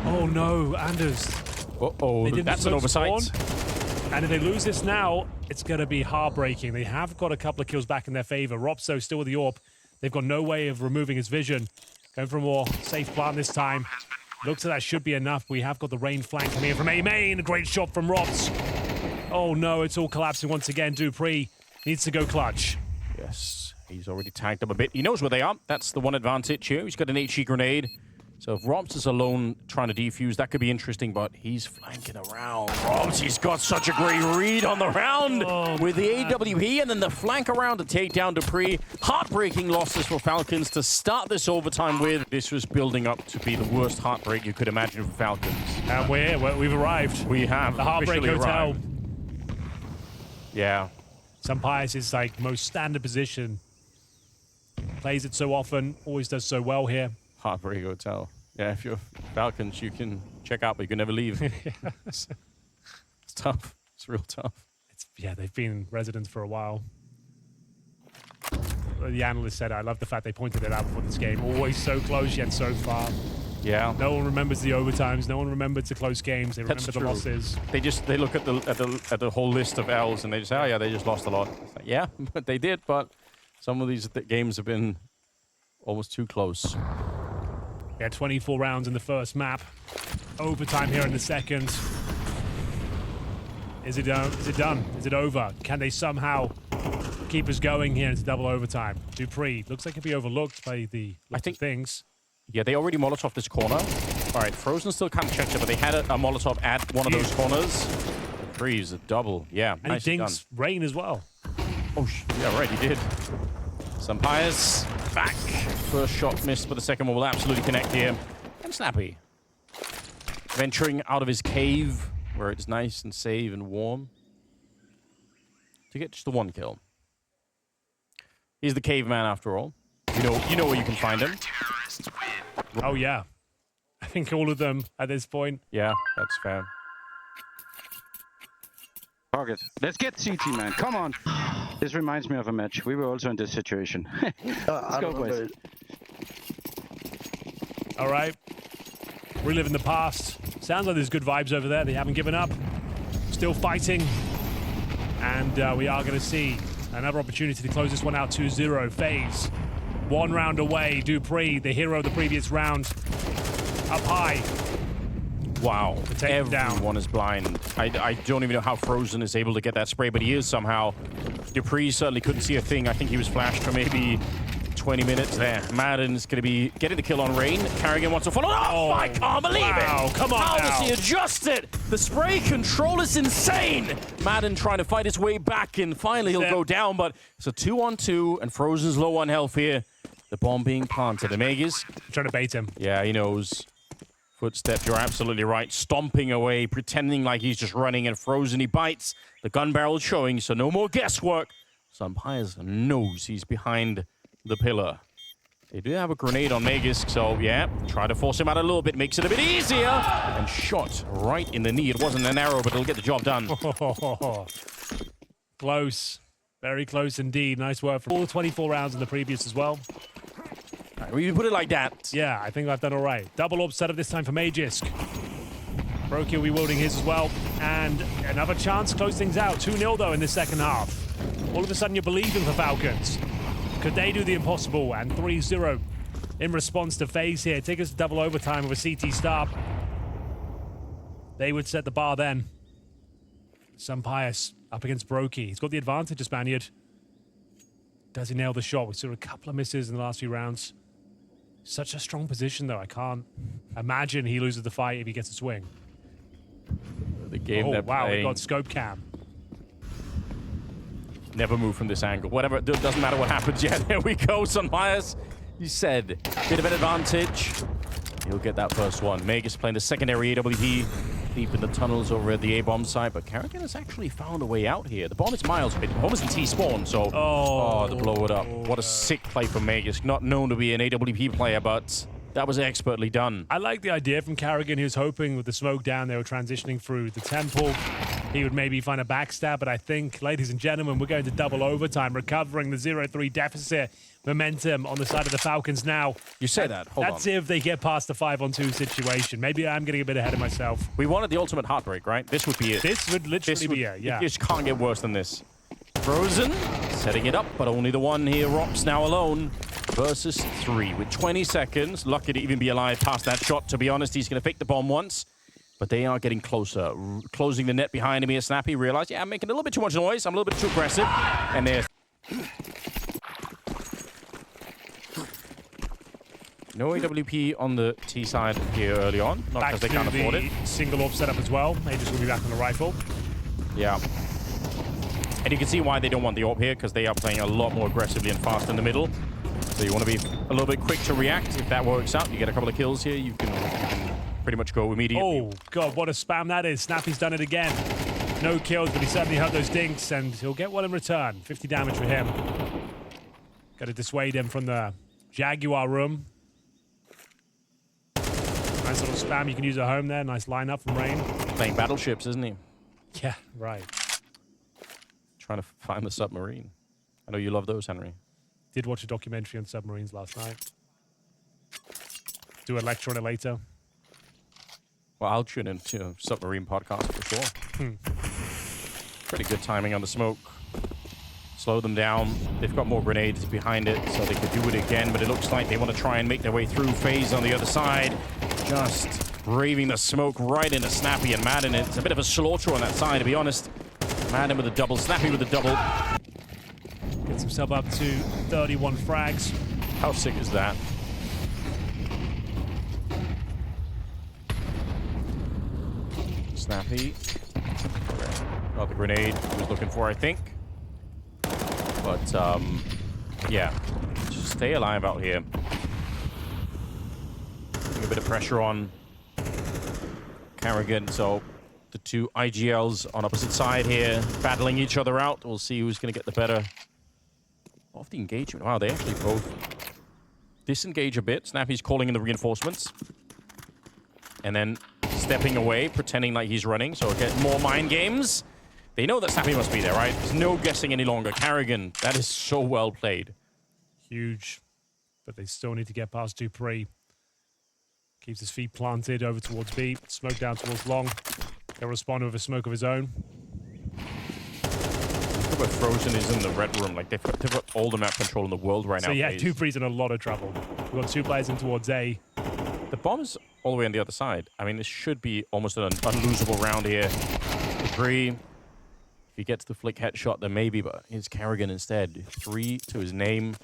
Oh no, Anders. Uh-oh, that's an oversight. Spawn. And if they lose this now, it's going to be heartbreaking. They have got a couple of kills back in their favor. Robso still with the AWP. They've got no way of removing his vision. Going for a more safe plant this time. Looks like that should be enough. We have got the rain flank coming in from A-Main. A great shot from Robs. Oh no, it's all collapsing once again. dupreeh needs to go clutch. Yes, he's already tagged them a bit. He knows where they are. That's the one advantage here. He's got an HE grenade. So if Robs is alone trying to defuse, that could be interesting, but he's flanking around. Robs, he's got such a great read on the round with the AWP, and then the flank around to take down dupreeh. Heartbreaking losses for Falcons to start this overtime with. This was building up to be the worst heartbreak you could imagine for Falcons. And we've arrived. We have the Heartbreak Hotel. Arrived. Yeah. Sunpius is like most standard position. Plays it so often, always does so well here. Heartbreak Hotel. Yeah, if you're Falcons, you can check out, but you can never leave. It's tough. It's real tough. Yeah, they've been residents for a while. the analyst said. I love the fact they pointed it out before this game. Always so close yet so far. Yeah. No one remembers the overtimes. No one remembers the close games. They remember the losses. They look at the whole list of L's and they just say, oh yeah, they just lost a lot. It's like, yeah, but they did. But some of these games have been almost too close. Yeah, 24 rounds in the first map. Overtime here in the second. Is it done? Is it done? Is it over? Can they somehow keep us going here into double overtime? Dupree looks like he'll be overlooked by the things. Yeah, they already Molotov this corner. All right, Frozen still can't check it, but they had a Molotov at one of those corners. Dupree's a double. Yeah, and he dings Rain as well. Oh, yeah, right, he did. Sampires back. First shot missed, but the second one will absolutely connect here. And Snappy venturing out of his cave, where it's nice and safe and warm, to get just the one kill. He's the caveman after all. You know where you can find him. Oh yeah, I think all of them at this point. Yeah, that's fair. Target. Let's get CT, man. Come on. This reminds me of a match. We were also in this situation. Let's go, boys. All right. Reliving the past. Sounds like there's good vibes over there. They haven't given up. Still fighting. And we are going to see another opportunity to close this one out 2-0. FaZe. 1 round away. Dupree, the hero of the previous round. Up high. Wow, everyone is blind. I don't even know how Frozen is able to get that spray, but he is somehow. Dupree certainly couldn't see a thing. I think he was flashed for maybe 20 minutes there. Madden's going to be getting the kill on Rain. Carrigan wants to follow. Oh, I can't believe it. Come on How now. does he adjust it? The spray control is insane. Madden trying to fight his way back, and finally he'll go down, but it's a 2-on-2, and Frozen's low on health here. The bomb being planted. Amegas trying to bait him. Yeah, he knows. Footstep, you're absolutely right. Stomping away, pretending like he's just running, and Frozen, he bites. The gun barrel showing, so no more guesswork. Sampires knows he's behind the pillar. They do have a grenade on Magisk, so yeah, try to force him out a little bit, makes it a bit easier. And shot right in the knee. It wasn't an arrow, but it'll get the job done. Close. Very close indeed. Nice work for all 24 rounds in the previous as well. Well, you put it like that. Yeah, I think I've done all right. Double orb setup this time for Magisk. Brokey will be wielding his as well. And another chance to close things out. 2-0 though in the second half. All of a sudden you're believing for Falcons. Could they do the impossible? And 3-0 in response to FaZe here. Take us to double overtime with a CT stop. They would set the bar then. Sampires up against Brokey. He's got the advantage, the Spaniard. Does he nail the shot? We saw a couple of misses in the last few rounds. Such a strong position, though. I can't imagine he loses the fight if he gets a swing. The game they're wow, playing. we got scope cam. Never move from this angle. Whatever, it doesn't matter what happens. Yeah, there we go. Sampires, you said, bit of an advantage. He'll get that first one. Magisk playing the secondary AWP. Deep in the tunnels over at the A-bomb site, but Carrigan has actually found a way out here. The bomb is miles away. The bomb is in T-spawn, so... Oh, to blow it up. What a sick play from Magisk. Not known to be an AWP player, but that was expertly done. I like the idea from Carrigan. He was hoping with the smoke down, they were transitioning through the temple. He would maybe find a backstab, but I think, ladies and gentlemen, we're going to double overtime, recovering the 0-3 deficit. Momentum on the side of the Falcons now. You say that. Hold on. That's if they get past the 5-on-2 situation. Maybe I'm getting a bit ahead of myself. We wanted the ultimate heartbreak, right? This would be it. This would literally be it, yeah. You just can't get worse than this. Frozen, setting it up, but only the one here. Rops now alone versus 3 with 20 seconds. Lucky to even be alive past that shot, to be honest. He's going to fake the bomb once, but they are getting closer. Closing the net behind him here. Snappy realized, yeah, I'm making a little bit too much noise. I'm a little bit too aggressive. And there's... No AWP on the T side here early on, not because they can't afford it. Single orb setup as well. Majors will be back on the rifle. Yeah. And you can see why they don't want the orb here, because they are playing a lot more aggressively and fast in the middle. So you want to be a little bit quick to react. If that works out, you get a couple of kills here, you can pretty much go immediately. Oh, God, what a spam that is. Snappy's done it again. No kills, but he certainly heard those dinks, and he'll get one in return. 50 damage for him. Got to dissuade him from the Jaguar room. Nice little spam you can use at home there. Nice lineup from Rain. Playing battleships, isn't he? Yeah, right. Trying to find the submarine. I know you love those, Henry. Did watch a documentary on submarines last night. Do a lecture on it later. Well, I'll tune into a submarine podcast for sure. Pretty good timing on the smoke. Slow them down. They've got more grenades behind it, so they could do it again, but it looks like they want to try and make their way through. FaZe on the other side, just braving the smoke right into Snappy and Madden. It's a bit of a slaughter on that side, to be honest. Madden with a double, Snappy with a double. Gets himself up to 31 frags. How sick is that? Snappy. Got the grenade he was looking for, I think. But, yeah. Just stay alive out here. Putting a bit of pressure on Carrigan. So, the two IGLs on opposite side here, battling each other out. We'll see who's going to get the better of the engagement. Wow, they actually both disengage a bit. Snappy's calling in the reinforcements. And then stepping away, pretending like he's running. So get more mind games. They know that Snappy must be there, right? There's no guessing any longer. Carrigan, that is so well played. Huge. But they still need to get past Dupree. Keeps his feet planted over towards B. Smoke down towards long. He'll respond with a smoke of his own. Look at Frozen is in the red room. Like, they've got all the map control in the world right now. So yeah, FaZe. Dupree's in a lot of trouble. We've got two players in towards A. The bomb is all the way on the other side. I mean, this should be almost an unlosable round here. Dupree, if he gets the flick headshot, then maybe, but it's Carrigan instead. 3 to his name.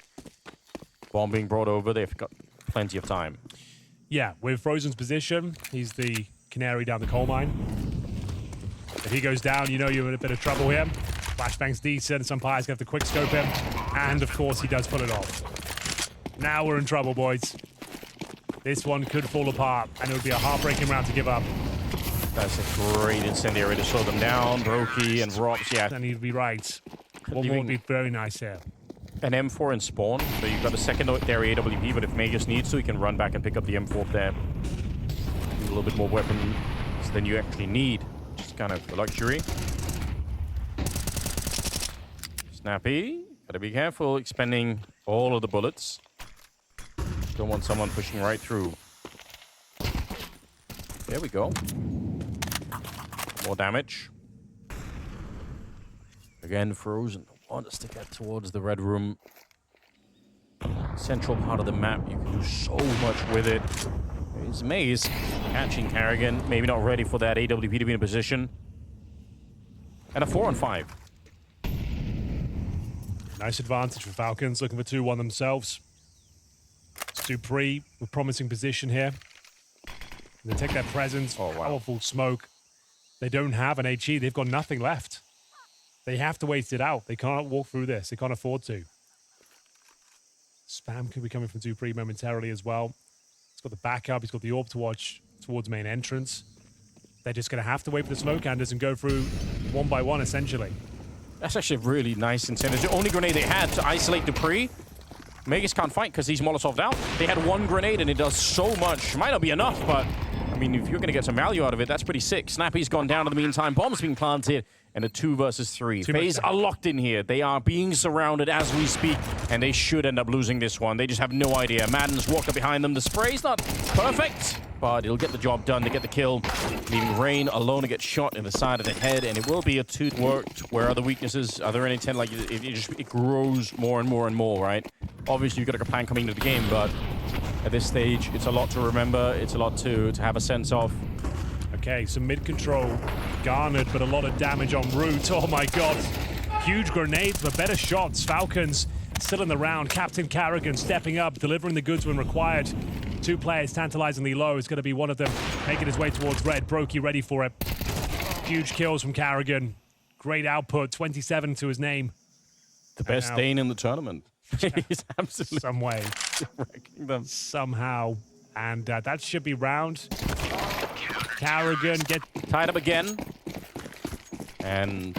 Bomb being brought over. They've got plenty of time. Yeah, with Frozen's position, he's the canary down the coal mine. If he goes down, you know you're in a bit of trouble here. Flashbang's decent. Some players have to quick scope him. And, of course, he does pull it off. Now we're in trouble, boys. This one could fall apart, and it would be a heartbreaking round to give up. That's a great incendiary to slow them down. Brokey and Rops, yeah. And he'd be right. One would be very nice here. An M4 in spawn, so you've got a secondary AWP, but if Magus needs to, he can run back and pick up the M4 there. A little bit more weapons than you actually need, which is kind of a luxury. Snappy, gotta be careful expending all of the bullets. Don't want someone pushing right through. There we go. More damage. Again, Frozen wants to get towards the red room. Central part of the map. You can do so much with it. It's Maze catching Carrigan. Maybe not ready for that AWP to be in a position. And a 4-on-5. Nice advantage for Falcons. Looking for 2-1 themselves. It's Dupree with promising position here. They take their presence. Oh, wow. Powerful smoke. They don't have an HE. They've got nothing left. They have to wait it out. They can't walk through this. They can't afford to. Spam could be coming from Dupree momentarily as well. He's got the backup. He's got the orb to watch towards main entrance. They're just going to have to wait for the smoke handers and go through one by one, essentially. That's actually a really nice incentive. The only grenade they had to isolate Dupree. Magus can't fight because he's Molotov'd out. They had one grenade and it does so much. Might not be enough, but I mean, if you're going to get some value out of it, that's pretty sick. Snappy's gone down in the meantime. Bomb's being planted. And a 2 versus 3. FaZe are locked in here. They are being surrounded as we speak, and they should end up losing this one. They just have no idea. Madden's walked up behind them. The spray's not perfect, but it'll get the job done to get the kill. Leaving Rain alone to get shot in the side of the head, and it will be a 2 worked. Where are the weaknesses? Are there any 10? Like, it grows more and more and more, right? Obviously, you've got a plan coming into the game, but at this stage, it's a lot to remember. It's a lot to have a sense of. Okay, some mid-control garnered, but a lot of damage en route. Oh my god. Huge grenades, but better shots. Falcons still in the round. Captain Carrigan stepping up, delivering the goods when required. 2 players tantalizingly low. It's going to be one of them making his way towards red. Brokey ready for it. Huge kills from Carrigan. Great output, 27 to his name. The best Dane in the tournament. He's absolutely some way. wrecking them. Somehow. And that should be round. Carrigan get tied up again. And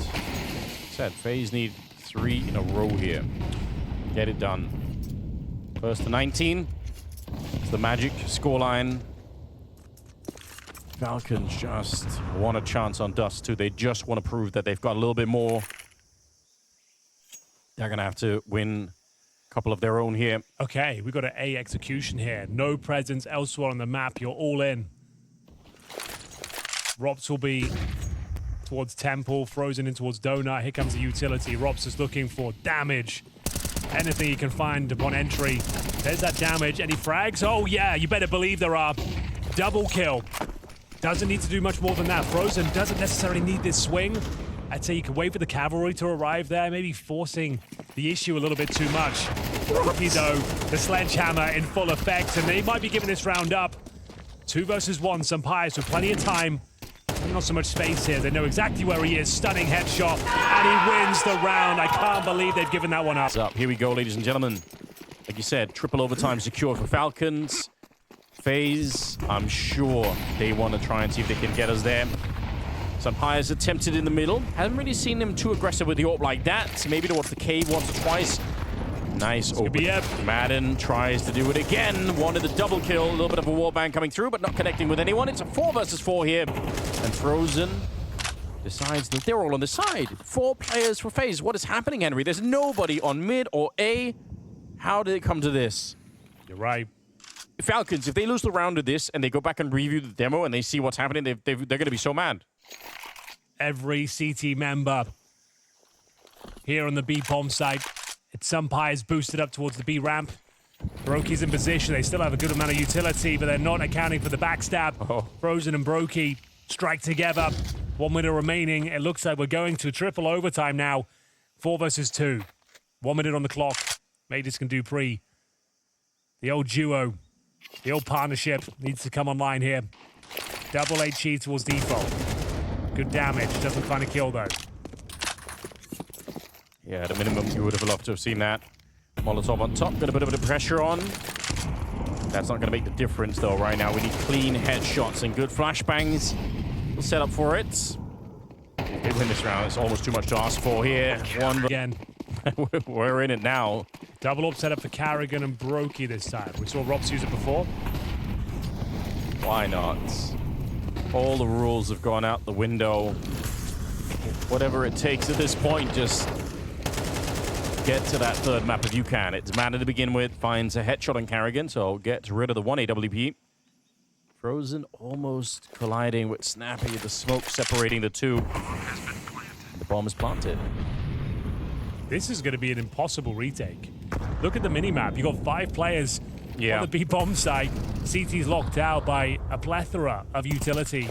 said FaZe need 3 in a row here. Get it done. First to 19. It's the magic scoreline. Falcons just want a chance on Dust too. They just want to prove that they've got a little bit more. They're going to have to win couple of their own here. Okay, we got an A execution here. No presence elsewhere on the map. You're all in. Rops will be towards Temple, frozen in towards Donut. Here comes the utility. Rops is looking for damage. Anything he can find upon entry. There's that damage. Any frags? Oh, yeah, you better believe there are. Double kill. Doesn't need to do much more than that. Frozen doesn't necessarily need this swing. I'd say you can wait for the cavalry to arrive there, maybe forcing the issue a little bit too much. Rookie, though, the sledgehammer in full effect, and they might be giving this round up. 2 versus 1, Sampires with plenty of time. Not so much space here. They know exactly where he is. Stunning headshot, and he wins the round. I can't believe they've given that one up. Here we go, ladies and gentlemen. Like you said, triple overtime secure for Falcons. FaZe, I'm sure they want to try and see if they can get us there. Sampires attempted in the middle. Haven't really seen him too aggressive with the AWP like that. Maybe towards the cave once or twice. Nice open. Madden tries to do it again. Wanted the double kill. A little bit of a warband coming through, but not connecting with anyone. It's a 4 versus 4 here. And Frozen decides that they're all on the side. 4 players for FaZe. What is happening, Henry? There's nobody on mid or A. How did it come to this? You're right. Falcons, if they lose the round of this and they go back and review the demo and they see what's happening, they're going to be so mad. Every CT member here on the B bomb site. It's Sampires boosted up towards the B ramp. Brokey's in position. They still have a good amount of utility, but they're not accounting for the backstab. Oh. Frozen and Brokey strike together. 1 minute remaining. It looks like we're going to triple overtime now. 4 versus 2. 1 minute on the clock. Mages can do pre. The old duo, the old partnership needs to come online here. Double HE towards default. Good damage. Doesn't find a kill, though. Yeah, at a minimum, you would have loved to have seen that. Molotov on top, got a bit of the pressure on. That's not going to make the difference, though, right now. We need clean headshots and good flashbangs. We'll set up for it. If they win this round, it's almost too much to ask for here. One Again. We're in it now. Double up set up for Carrigan and Brokey this time. We saw Robs use it before. Why not? All the rules have gone out the window. Whatever it takes at this point, just get to that third map if you can. It's Madden to begin with, finds a headshot on Carrigan, so gets rid of the 1 AWP. Frozen almost colliding with Snappy, the smoke separating the two. The bomb is planted. This is going to be an impossible retake. Look at the minimap. You got 5 players on the B bomb site. CT's locked out by a plethora of utility.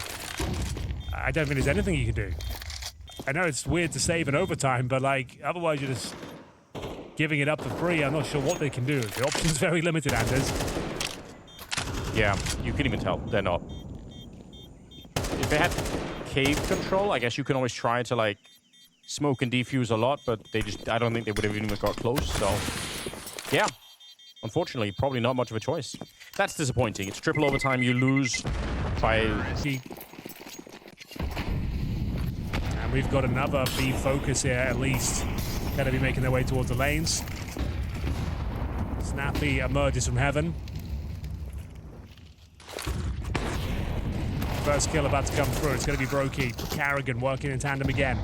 I don't think there's anything you can do. I know it's weird to save in overtime, but like otherwise you're just giving it up for free. I'm not sure what they can do. The option's very limited, Anders. Yeah, you can even tell they're not. If they had cave control, I guess you can always try to like smoke and defuse a lot, but they just, I don't think they would have even got close. So yeah, unfortunately, probably not much of a choice. That's disappointing. It's triple overtime. You lose by... And we've got another B focus here, at least. Going to be making their way towards the lanes. Snappy emerges from heaven. First kill about to come through. It's going to be Brokey. Carrigan working in tandem again.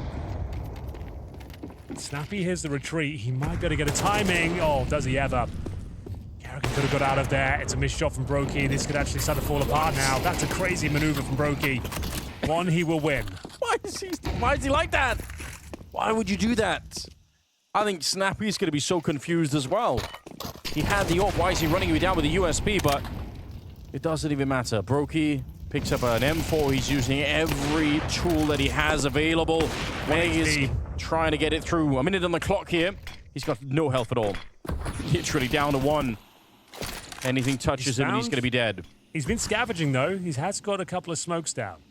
Snappy hears the retreat. He might be able to get a timing. Oh, does he ever? Carrigan could have got out of there. It's a missed shot from Brokey. This could actually start to fall apart now. That's a crazy maneuver from Brokey. One he will win. Why is he like that? Why would you do that? I think Snappy's going to be so confused as well. He had the AWP. Why is he running me down with the USP? But it doesn't even matter. Brokey picks up an M4. He's using every tool that he has available. He's trying to get it through. A minute on the clock here. He's got no health at all. Literally down to 1. Anything touches him and he's going to be dead. He's been scavenging, though. He has got a couple of smokes down.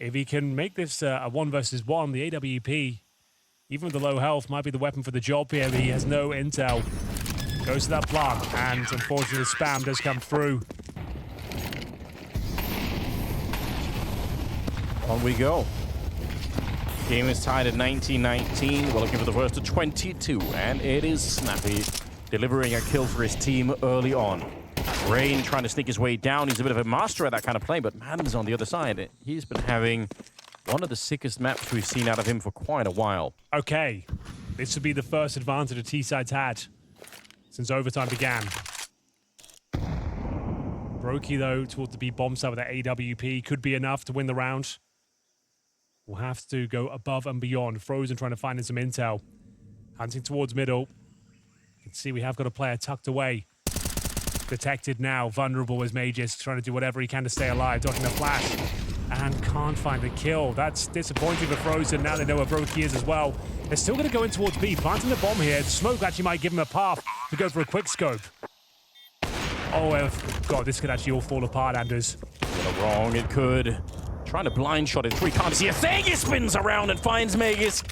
If he can make this a 1 versus 1, the AWP, even with the low health, might be the weapon for the job here. But he has no intel. Goes to that plant, and unfortunately the spam does come through. On we go. Game is tied at 19-19. We're looking for the first to 22, and it is Snappy delivering a kill for his team early on. Rain trying to sneak his way down. He's a bit of a master at that kind of play, but Madden's on the other side. He's been having one of the sickest maps we've seen out of him for quite a while. Okay, this would be the first advantage the T-side's had. since overtime began. Brokey, though, towards the B bomb side with that AWP could be enough to win the round. We'll have to go above and beyond. Frozen trying to find some intel. Hunting towards middle. You can see we have got a player tucked away. Detected now, vulnerable as Magus, trying to do whatever he can to stay alive, dodging the flash, and can't find the kill. That's disappointing for Frozen. Now they know where Brokey is as well. They're still going to go in towards B, planting the bomb here. Smoke actually might give him a path to go for a quick scope. Oh, God, this could actually all fall apart, Anders. Wrong, it could. Trying to blind shot it through. Can't see a thing. He spins around and finds Magus.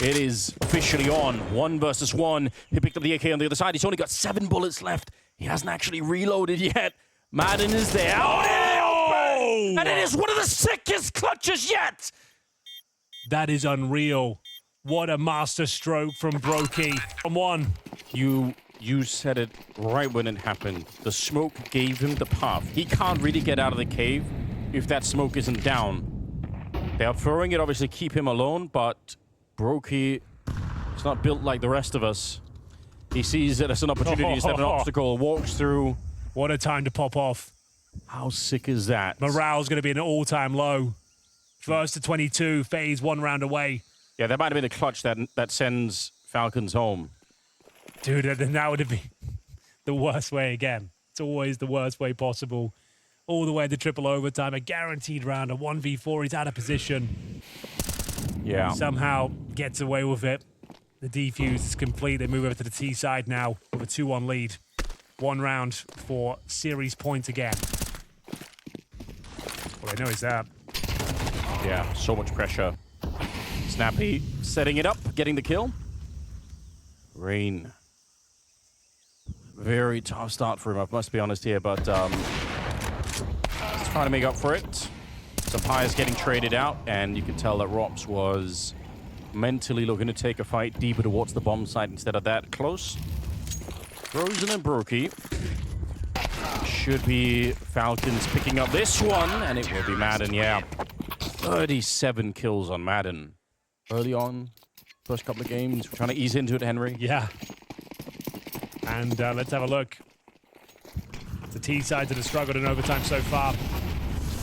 It is officially on. 1 versus 1. He picked up the AK on the other side. He's only got 7 bullets left. He hasn't actually reloaded yet. Madden is there. Oh! And it is one of the sickest clutches yet. That is unreal. What a master stroke from Brokey. On 1. You said it right when it happened. The smoke gave him the path. He can't really get out of the cave if that smoke isn't down. They are throwing it, obviously, keep him alone, but Brokey is not built like the rest of us. He sees it as an opportunity instead of an obstacle, walks through. What a time to pop off. How sick is that? Morale's going to be an all-time low. First to 22, FaZe 1 round away. Yeah, that might have been the clutch that sends Falcons home. Dude, then that would have been the worst way again. It's always the worst way possible. All the way to triple overtime, a guaranteed round, a 1v4. He's out of position. Yeah. Somehow gets away with it. The defuse is complete. They move over to the T side now with a 2-1 lead. 1 round for series points again. All I know is that. Yeah, so much pressure. Snappy setting it up, getting the kill. Rain. Very tough start for him, I must be honest here, but he's trying to make up for it. Sampaio's getting traded out, and you can tell that Rops was mentally looking to take a fight deeper towards the bomb site instead of that close. Frozen and Brokey. Should be Falcons picking up this one, and it will be Madden, yeah. 37 kills on Madden. Early on, first couple of games. We're trying to ease into it, Henry. Yeah. And let's have a look. The T sides that have struggled in overtime so far.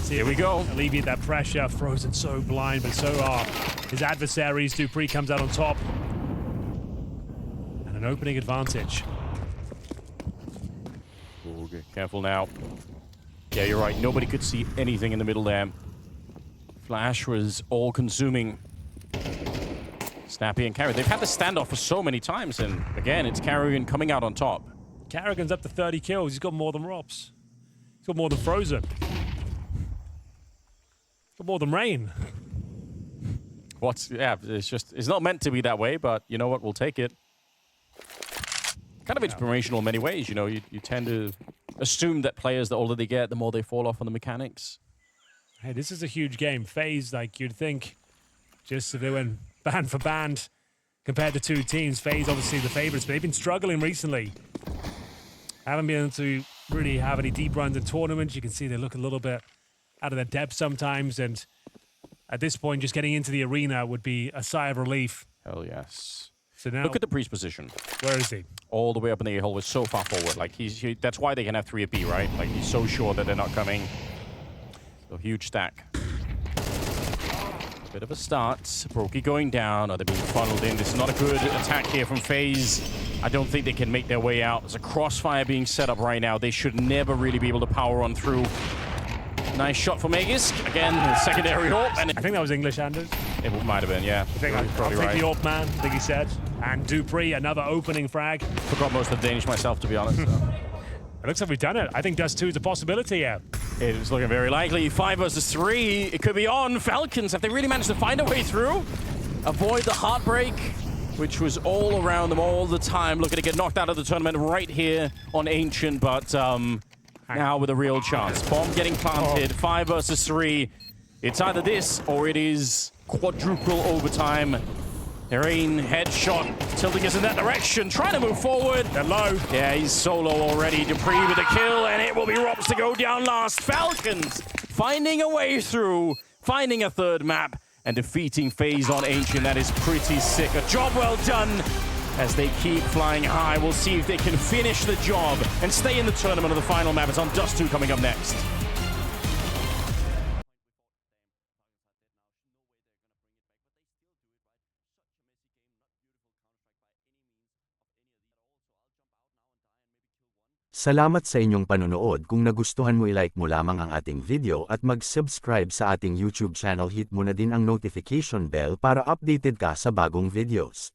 See, here we go. Alleviate that pressure. Frozen so blind, but so are his adversaries. Dupree comes out on top. And an opening advantage. Okay, careful now. Yeah, you're right. Nobody could see anything in the middle there. Flash was all-consuming. Snappy and Carrigan. They've had the standoff for so many times, and again, it's Carrigan coming out on top. Carrigan's up to 30 kills. He's got more than Rops. He's got more than Frozen. He's got more than Rain. Yeah, it's not meant to be that way, but you know what? We'll take it. Kind of inspirational in many ways, you know. You tend to assume that players, the older they get, the more they fall off on the mechanics. Hey, this is a huge game. FaZe, like you'd think, just if they went band for band compared to 2 teams, FaZe obviously the favorites, but they've been struggling recently. Haven't been able to really have any deep runs in tournaments. You can see they look a little bit out of their depth sometimes, and at this point, just getting into the arena would be a sigh of relief. Hell yes. So now, look at the Priest position. Where is he? All the way up in the A-hole, was so far forward. Like that's why they can have 3 at B, right? Like he's so sure that they're not coming. So huge stack. Bit of a start. Brokey going down. Are they being funneled in? This is not a good attack here from FaZe. I don't think they can make their way out. There's a crossfire being set up right now. They should never really be able to power on through. Nice shot for Magus. Again, the secondary AWP. And I think that was English, Anders. It might have been, yeah. I think I'll take the AWP, man. I think he said. And Dupree, another opening frag. Forgot most of the Danish myself, to be honest. So. It looks like we've done it. I think Dust 2 is a possibility here. It is looking very likely. 5 versus 3. It could be on. Falcons, have they really managed to find a way through? Avoid the heartbreak, which was all around them all the time. Looking to get knocked out of the tournament right here on Ancient, but now with a real chance. Bomb getting planted. 5 versus 3. It's either this or it is quadruple overtime. HEREl headshot, tilting us in that direction, trying to move forward. They're low. Yeah, he's solo already. Dupree with a kill, and it will be Rops to go down last. Falcons finding a way through, finding a 3rd map, and defeating FaZe on Ancient. That is pretty sick. A job well done. as they keep flying high. We'll see if they can finish the job and stay in the tournament of the final map. It's on Dust 2 coming up next. Salamat sa inyong panonood. Kung nagustuhan mo, i-like mo lamang ang ating video at mag-subscribe sa ating YouTube channel. Hit mo na din ang notification bell para updated ka sa bagong videos.